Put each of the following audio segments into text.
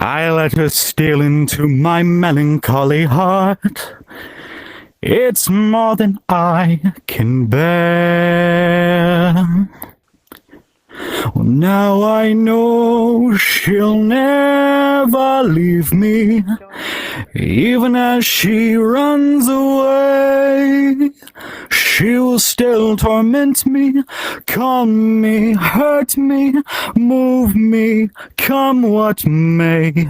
I let her steal into my melancholy heart. It's more than I can bear. Now I know she'll never leave me, even as she runs away. She will still torment me, calm me, hurt me, move me, come what may.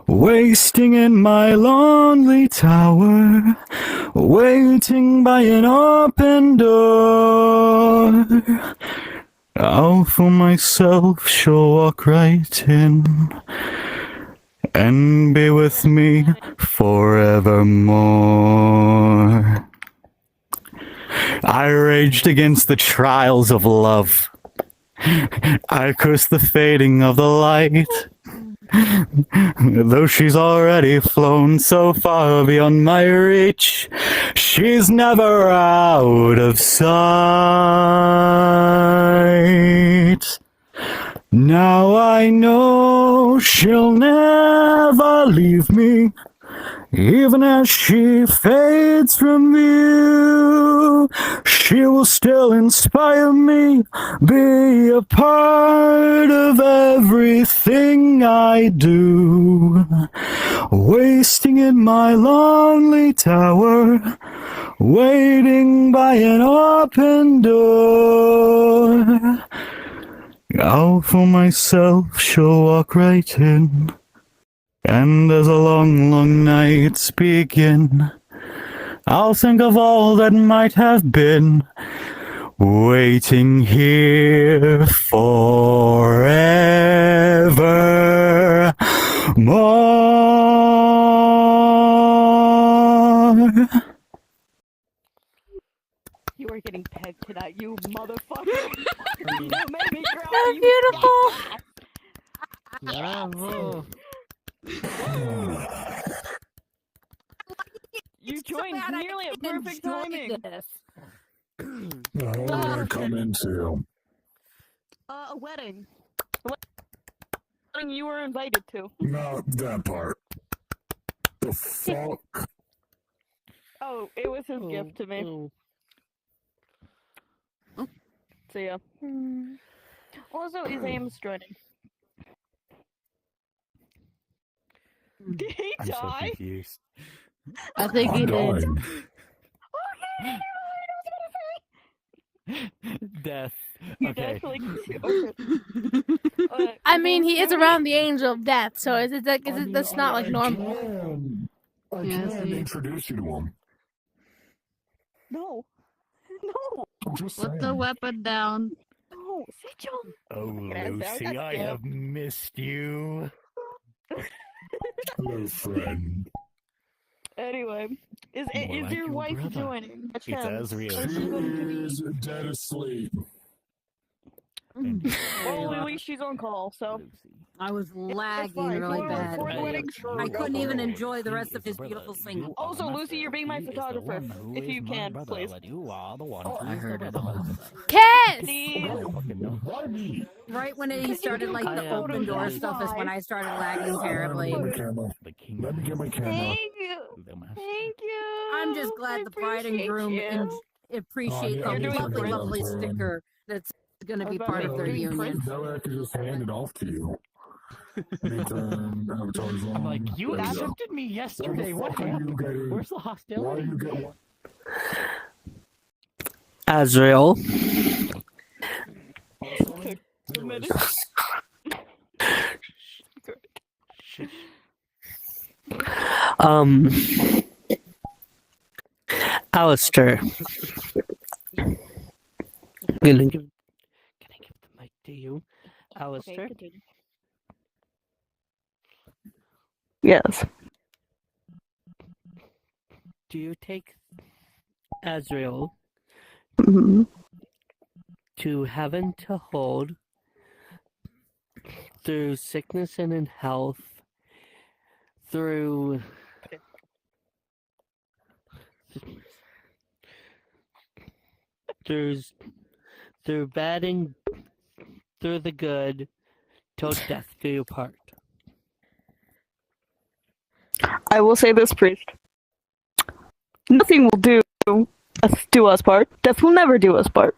Wasting in my lonely tower, waiting by an open door. I'll for myself she'll walk right in and be with me forevermore. I raged against the trials of love. I cursed the fading of the light. Though she's already flown so far beyond my reach, she's never out of sight. Now I know she'll never leave me, even as she fades from view. She will still inspire me, be a part of everything I do. Wasting in my lonely tower, waiting by an open door. I'll for myself she'll walk right in, and as the long, long nights begin, I'll think of all that might have been, waiting here forever more. You are getting pegged tonight, you motherfucker. You made me cry. That's Bravo. beautiful. You joined nearly at perfect timing. What did I come into? A wedding. A wedding you were invited to. Not that part. The fuck? Oh, it was his gift to me. So yeah. Also, is Ames joining? Did he I'm so die? confused. I think he did. Dying. Okay, Death. you Okay. died for like okay. I mean, he is around the angel of death, so is it that's not like normal? I can introduce you to him. No. No. I'm just Put saying. the weapon down. No. Sigil. Oh, Lucy, I have missed you. Hello, friend. Anyway, is like your your wife brother. joining? It's Azriel. Or is she going to be? Is dead asleep. Well, at least she's on call, so. I was lagging fine. really If you wanna bad. record the wedding, I couldn't even enjoy the rest of his beautiful singing. Also, Lucy, you're being my photographer. If you can, please. I heard it all. Kiss! Please. Why me? Right when he started like the open door stuff is when I started lagging terribly. Let me get my camera. Let me get my camera. Thank you. Thank you. I'm just glad the bride and groom appreciate Oh, yeah, the you're lovely, doing lovely great. sticker that's going to be Okay, part of their doing union. Now I can just hand it off to you. Anytime Avatar's on. I'm like, you there we go. accepted me yesterday. Why What the fuck are you happened? getting- Where's the Why hostility? you get one? Azrael. Alistair. Can I give the mic to you, Alistair? continue. Yes. Do you take Azrael to heaven to hold through sickness and in health, through through bad and through the good, till death do you part? I will say this, priest. Nothing will do us part. Death will never do us part.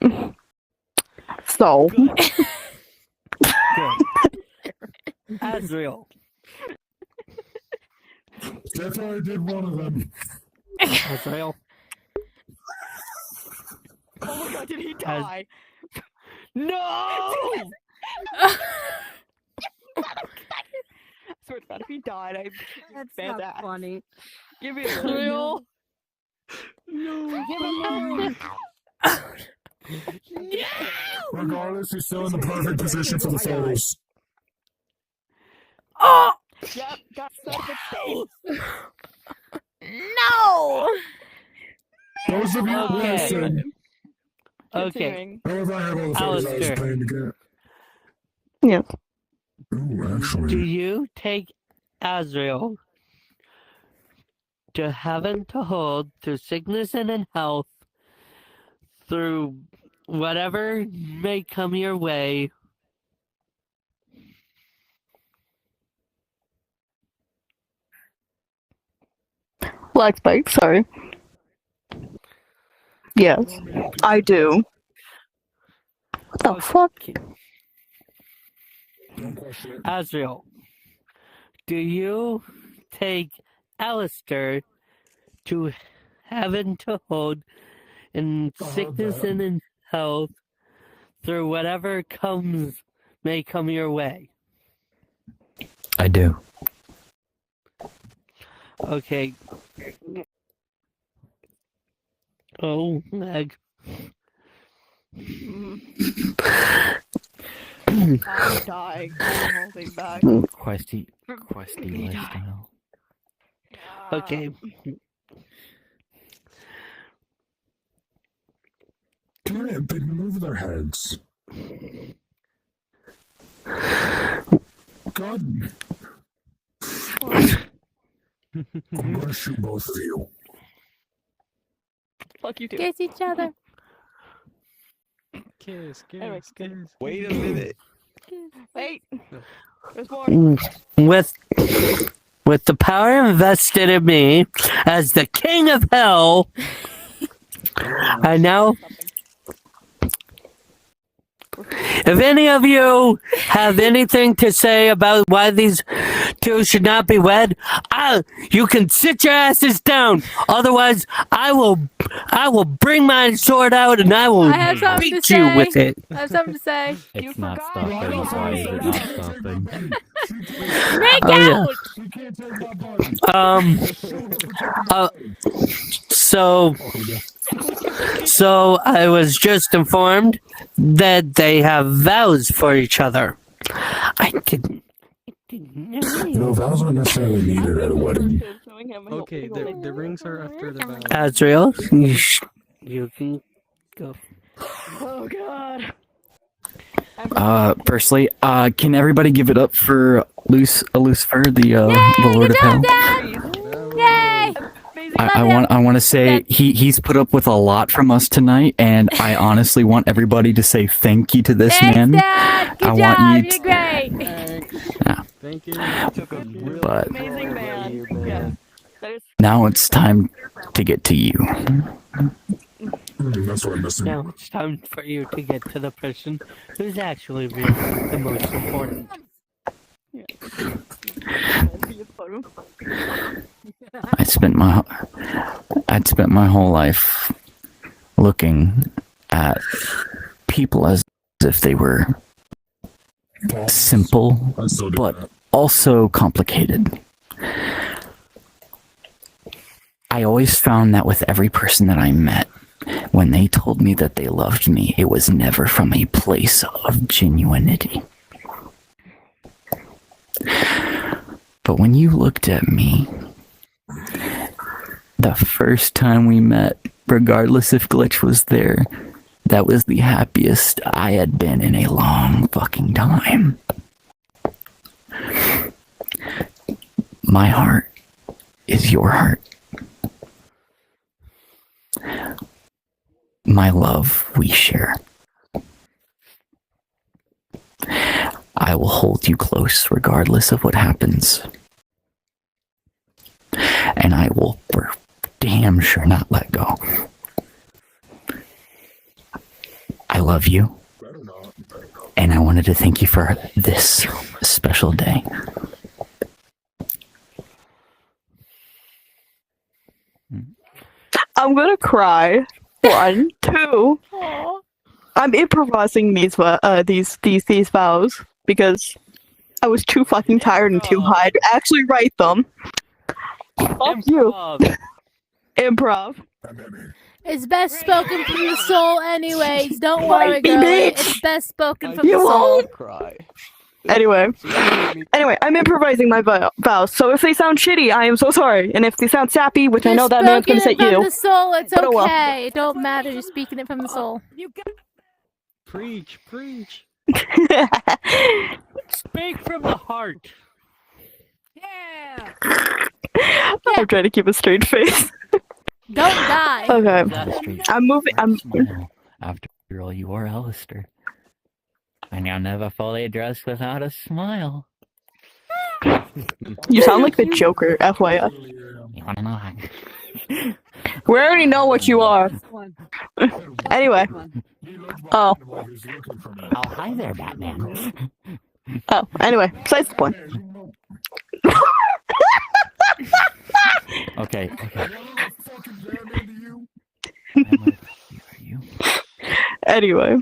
So. Good. Azrael. That's why I did one of them. Azrael. Oh my god, did he die? No! I swear to God, if he died, I'd That's bad not ass. funny. Give me a real. No. Give him Regardless, he's still in the perfect position for the photos. Oh Yep, got son of a bitch. no! Those of you Okay. listen. Okay. Continuing. How have I had all the photos I was Alistair. planning to get? Yes. Ooh, actually. Do you take Azrael to heaven to hold through sickness and in health, through whatever may come your way? Black Spike, sorry. Yes, I do. What the fuck? Don't question it. Azrael, do you take Alistair to heaven to hold in sickness and in health through whatever may come your way? I do. Okay. Oh, Meg. I'm dying. I'm holding back. Questy lifestyle. Okay. Come on, they move their heads. God. I'm gonna shoot both of you. Fuck you too. Kiss each other. Kiss, Anyway, kiss, kiss. Wait a minute. Wait. There's more. With the power invested in me as the king of hell, I now. If any of you have anything to say about why these two should not be wed, you can sit your asses down. Otherwise, I will bring my sword out and I will I have something beat to you say. with it. I have something to say. You It's not forgot. stopping. Why is it not stopping? Make Oh, yeah. out! You can't take my body. So I was just informed that they have vows for each other. I didn't No, vows aren't necessarily needed at a wedding. Okay, the rings are after the vow. Azrael, you can go. Oh god. Firstly, can everybody give it up for Lucifer, the Lord Good of Hell? job, Dad! Yay! I want to say he's put up with a lot from us tonight, and I honestly want everybody to say thank you to this Thanks, man. Dad! Good I job! want you You're great! Thank you. Took a real But Amazing man. Yes. That is now it's time to get to you. That's what I'm missing. Now it's time for you to get to the person who's actually really the most important. I'd spent my whole life looking at people as if they were simple, I still do but that. also complicated. I always found that with every person that I met, when they told me that they loved me, it was never from a place of genuinity. But when you looked at me, the first time we met, regardless if Glitch was there, that was the happiest I had been in a long fucking time. My heart is your heart. My love we share. I will hold you close regardless of what happens. and I will for damn sure not let go. I love you, Better not. and I wanted to thank you for this special day. I'm gonna cry. 1, 2. Aw. I'm improvising these vows because I was too fucking tired and too high to actually write them. Fuck you, improv. It's best spoken from the soul, anyways. Don't worry, Write me, girl. bitch. It's best spoken from You the soul. won't. Cry. Anyway, I'm improvising my vows. So if they sound shitty, I am so sorry. And if they sound sappy, which I know that man's gonna say Speaking it from you. the soul, it's But oh well. okay. It don't matter. You're speaking it from the soul. Preach, preach. Speak from the heart. Yeah. I'm trying to keep a straight face. Don't die. Okay, I'm moving. Smile. After all, you are Alistair. And you'll never fully dress without a smile. You sound like the Joker, FYI. You wanna know how? We already know what you are. Anyway. Oh. Oh, hi there, Batman. Oh, anyway, besides the point. Okay. Anyway,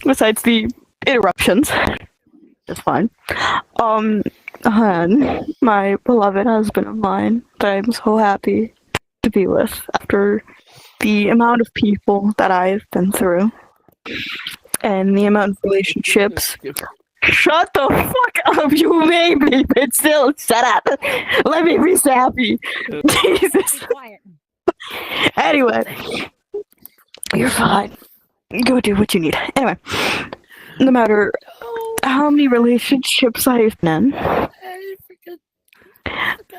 besides the interruptions, it's fine. My beloved husband of mine that I'm so happy to be with after the amount of people that I've been through and the amount of relationships. Shut the fuck up, you made me, but still, shut up. Let me be happy. Jesus. Quiet. Anyway, you're fine. Go do what you need. Anyway, no matter how many relationships I've been in,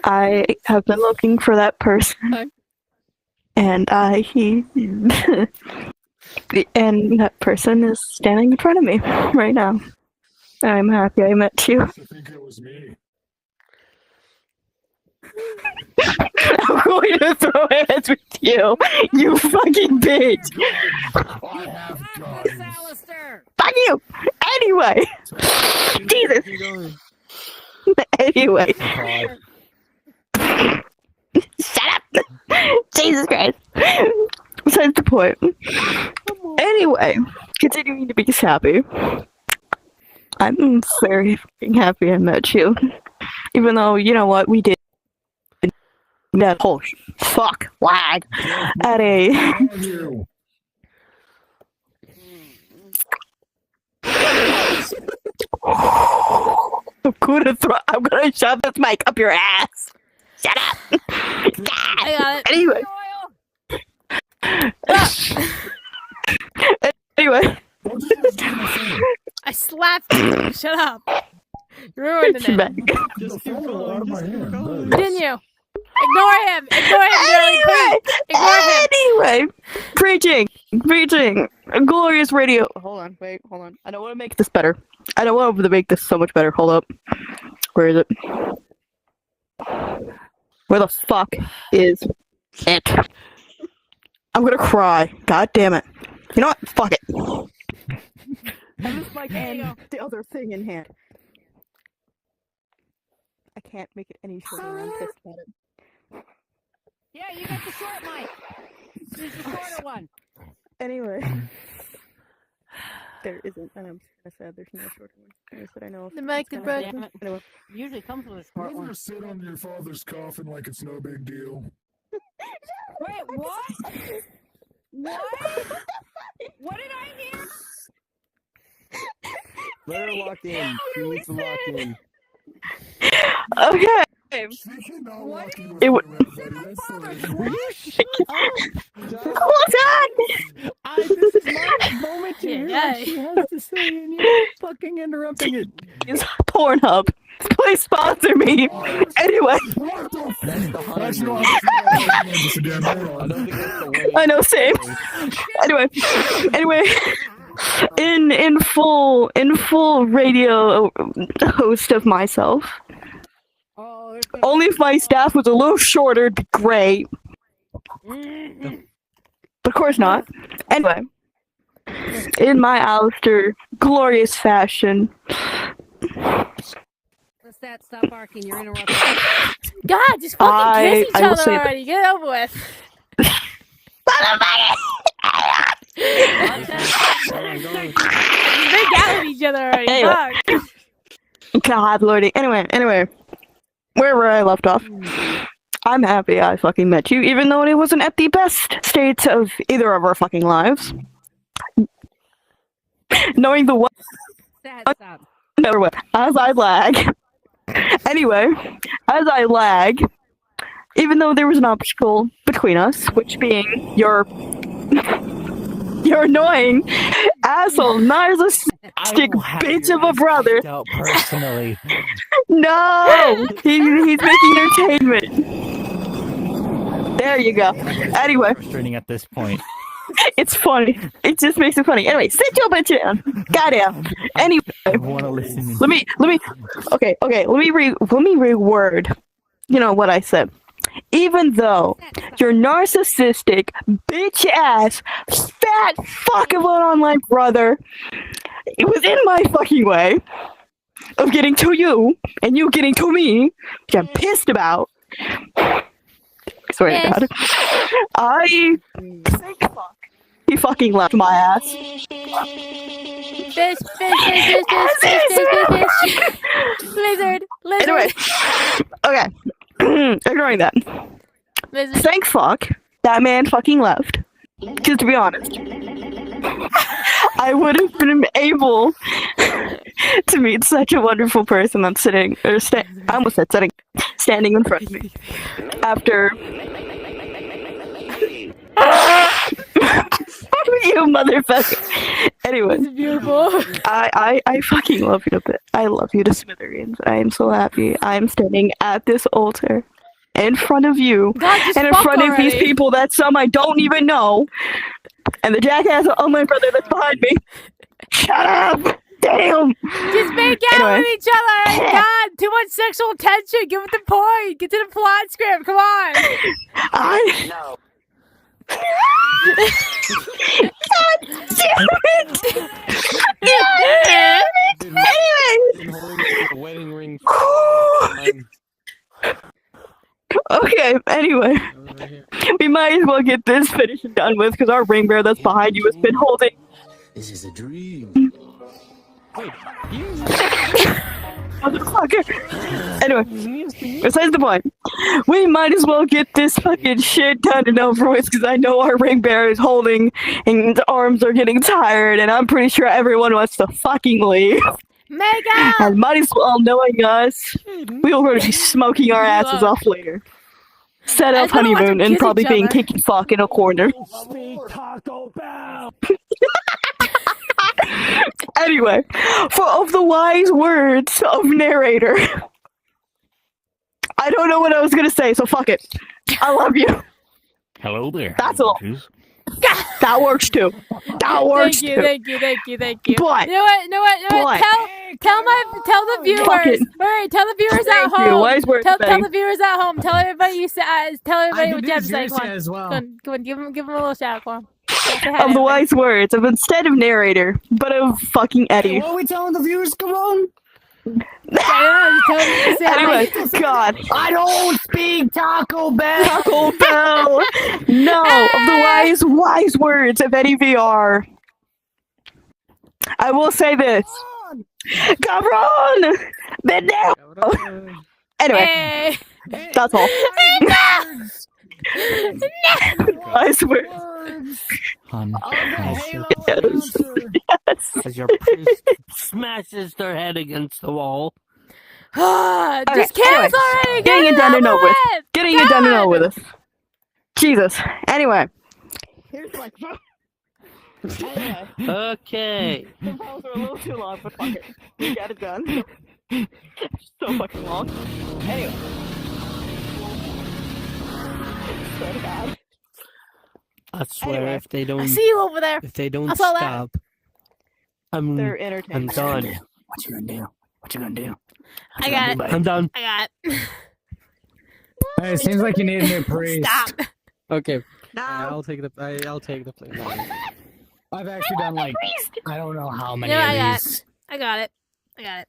I have been looking for that person, and and that person is standing in front of me right now. I'm happy I met you. I think it was me. I'm going to throw hands with you, you fucking bitch. I have guns. Alistair. Fuck you. Anyway, Jesus. Keep going. Anyway, God. shut up. Jesus Christ. Besides the point. Anyway, continuing to be happy. I'm very fucking happy I met you. Even though, you know what, we did that whole fuck lag at a Love you. I'm gonna shove this mic up your ass. Shut up. I got it. Anyway. Anyway. What did you do to my phone? I slapped you. Shut up. You ruined It's it. back. The phone fell out of my hand. Nice. Didn't you? Ignore him. Ignore him. Darling. Anyway. Ignore him. Anyway. Preaching. Glorious radio. Hold on. I don't want to make this better. I don't want to make this so much better. Hold up. Where is it? Where the fuck is it? I'm gonna cry. God damn it. You know what? Fuck it. I just like the other thing in hand. I can't make it any shorter. I'm pissed about it. Yeah, you got the short mic. Use the shorter one. Anyway. There isn't, and I'm kind of sad there's no shorter one. I said I know if The mic it's is kinda- broken. Damn it. Anyway. Usually comes with a You short ever one. sit on your father's coffin like it's no big deal? Wait, what? What? What did I hear? Let her lock in. She needs to lock in. Okay. She cannot walk in with It you, w- everybody. That's so Hold on! This is my moment to hear Yeah. what she has to say, and you're fucking interrupting it. It's Pornhub. Please sponsor me. Anyway, What the fuck? That's not how to this again. Hold I on. don't think that's the way. I know, same. Anyway, in full radio host of myself. Oh, Only if my staff was a little shorter, it'd be great. But of course not. Anyway, in my Alistair glorious fashion. What's that? Stop barking. You're interrupting. God, just fucking kiss each I will other say that- already. Get it over with. Just make out with each other already. Anyway. Fuck. God lordy. Anyway, where I left off. I'm happy I fucking met you, even though it wasn't at the best states of either of our fucking lives. Knowing the one Stop. never went. As I lag. Anyway, as I lag, even though there was an obstacle between us, which being your annoying asshole narcissistic bitch of a brother. Out personally. No, he's making entertainment. There you go. Anyway, Frustrating at this point. it's funny. It just makes it funny. Anyway, sit your bitch down. Goddamn. Anyway, I want to listen. let me. Okay. Let me reword. You know what I said. Even though your narcissistic bitch ass fat fuck of an online brother, it was in my fucking way of getting to you and you getting to me, which I'm pissed about. Swear to God. I think fuck. He fucking left my ass. Fish. Lizard. Anyway, okay. Ignoring that. Lizard. Thank fuck that man fucking left. Because to be honest, I would have been able to meet such a wonderful person that's sitting, or I almost said sitting, standing in front of me. After you motherfucker. Anyway, It's beautiful. I fucking love you a bit. I love you to smithereens. I am so happy. I am standing at this altar in front of you God, just and in fuck front of these already. people that some I don't even know, and the jackass of my brother that's behind me. Shut up! Damn! Just make out Anyway. with each other. God, too much sexual tension. Give it the point. Get to the plot script. Come on. God damn it! God damn it! Anyway. Wedding ring. Okay, anyway. We might as well get this finished and done with because our ring bearer that's behind you has been holding. This is a dream. Motherfucker. Anyway, besides the point, we might as well get this fucking shit done and over with because I know our ring bearer is holding and the arms are getting tired and I'm pretty sure everyone wants to fucking leave. Make out. And might as well, knowing us, we will going to be smoking our asses off later. Set I up just wanna watch honeymoon them and kiss probably each being other. kicky fuck in a corner. Taco Bell. Anyway, of the wise words of narrator. I don't know what I was gonna say, so fuck it. I love you. Hello there. That's all. bitches. That works too. That works Thank you, too. thank you. But- you know what? but- Tell the viewers. Fuck it. Alright, tell the viewers at Thank you. home. Wise words, Tell Betty. the viewers at home. Tell everybody you said. Tell everybody what Jeb said. Come on. as well. Come on, give him a little shout. Come on. Say hi to Of the everybody. wise words of instead of narrator, but of fucking Eddie. What are we telling the viewers? Come on. I don't know, just tell them to say hi. Anyway, God. I don't speak Taco Bell. Taco Bell. No, of the wise words of Eddie VR. I will say this. Cabron! Been there. Anyway, Hey. that's all. Wise words. Hun, Yes. Yes. As your priest smashes their head against the wall. Just kill anyway, us already. getting Get it done and over over with. with. Getting it done and over with. Jesus. Anyway. Here's my phone. Okay. The phones are a little too long, but fuck it. We got it done. So fucking long. Anyway. Swear to God. I swear Anyway. if they I don't see you over there. if they don't I saw that. stop, They're I'm entertaining. done. what you gonna do? What you gonna do? I got it. I'm done. I got it. Hey, it seems like you need a new priest. Stop. Okay. No. I'll take the plane. I've actually done like I don't know how many Yeah, I of got these. I got it. Yeah.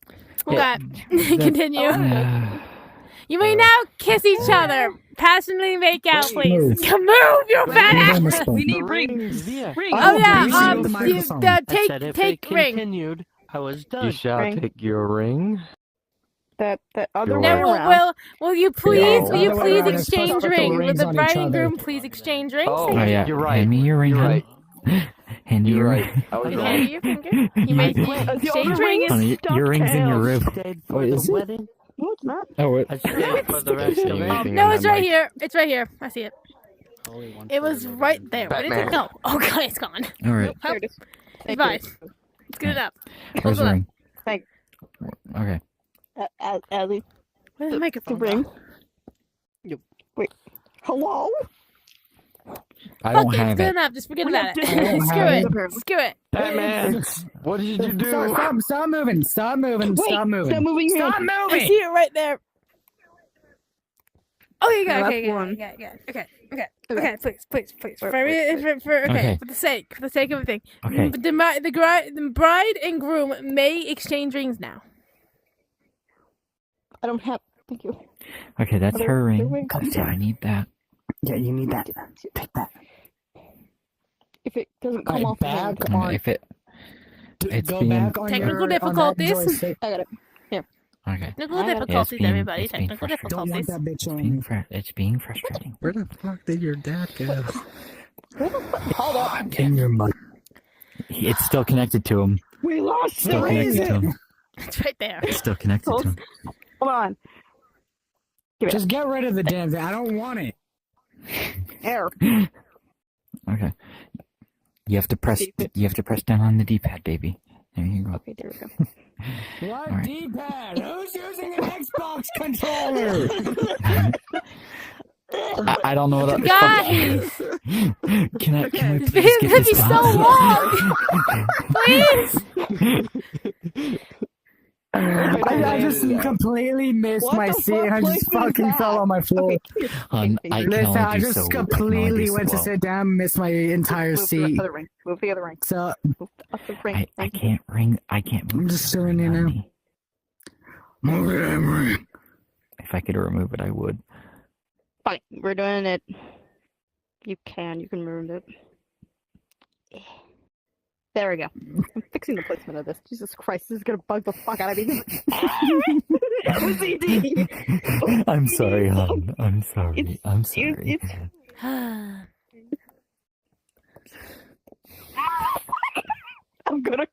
Okay. Continue. You may now kiss each other. Passionately make out, please. Move. Move your fat ass. We need rings. Yeah. Rings. Oh yeah. Rings with the microphone. I said if Take it ring. continued, I was done. You shall Ring. take your ring. That other Sure. way Now, around. will you No, please the other way around is supposed exchange to put the rings? Will rings the on bride each and other. groom please exchange rings? Oh, Thank you. yeah. you're right. Hand me your ring, You're honey. right. Hand me You're your right. ring. I was Okay, wrong. your finger. You may The exchange other ring rings. is Honey, stuck your ring's in your tails. rib. Stayed for Wait, the is it? wedding. No, it's not. Oh, wait. I stayed for the rest Saying of it. anything No, on it's that right mic. here. It's right here. I see it. Only one It was for right Logan. there. Where did it Batman. go? Oh god, it's gone. All right. There it is. It's Thank fine. you. Let's get it up. Where's Hold the on. ring? Thank- Okay. Ellie, Where's the the microphone? ring. Yep. Wait. Hello? I Fuck don't it, have it's good it. enough. Just forget We about have it. different Screw have it. it. Screw it. Batman, what did you do? Stop moving. Stop moving. Wait, Stop moving. stop moving your Stop hand. I moving. see it right there. Oh, you got No, it. Okay, that's one. Okay, please. For Okay. okay, for the sake of everything. Okay. The bride and groom may exchange rings now. I don't have. Thank you. Okay, that's her Other ring. ring. So I need that. Yeah, you need that. Take that. If it doesn't come Alright, off the hand, back And on. if it. It's Go being- back on Technical your, difficulties. On that joystick. I got it. Okay. Technical I got it. difficulties, being- everybody. it's being Technical frustrating. Don't want difficulties. that bitch on. It's being frustrating. Where the fuck did your dad go? Hold up. I'm getting your money. It's still connected to him. We lost the Still ring. connected to him. It's right there. It's still connected to him. Hold on. Give it. Just get rid of the damn thing. I don't want it. Air. Okay. You have to press. You have to press down on the D-pad, baby. There you go. Okay, there we go. What Alright. D-pad? Who's using an Xbox controller? I don't know what. Guys, Can we this please video's get gonna be this so done? long. Please. I just completely missed What my the seat and I fuck just placement is fucking that? fell on my floor. Okay, I can Listen, only I do just so. I can only completely do went to slow. sit down, missed my entire move the seat. other ring. Move the other ring. So Move the other ring. I can't ring. I can't move. I'm just the doing ring it on now. me. move it, Emery. If I could remove it, I would. Fine, we're doing it. You can move it. There we go. I'm fixing the placement of this. Jesus Christ, this is gonna bug the fuck out of me. OCD. I'm sorry, hon. I'm sorry. It's- I'm sorry. I'm gonna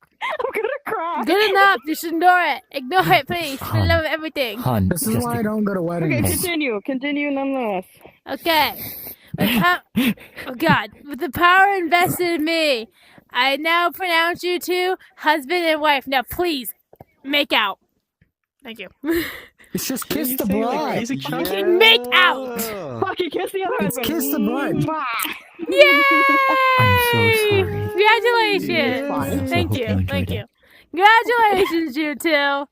cry. Good enough. You should ignore it. Ignore it, please. For the love of everything. Hon, This is just why I don't go to Okay, weddings. continue nonetheless. Okay. Oh God! With the power invested in me, I now pronounce you two husband and wife. Now, please, make out. Thank you. It's just kiss the bride. Fucking make out. Fucking kiss the other It's husband. kiss the bride. Yay! I'm so sorry. Congratulations. Fine. Thank So you. hope you Thank enjoyed you. Congratulations, you two.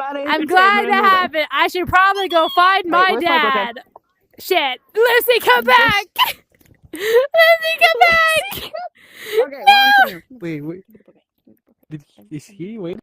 I'm glad that happened. happened. I should probably go find my where's my birthday? dad. Shit. Lucy, come back. Lucy, come back. Okay, well, Wait. Is he waiting?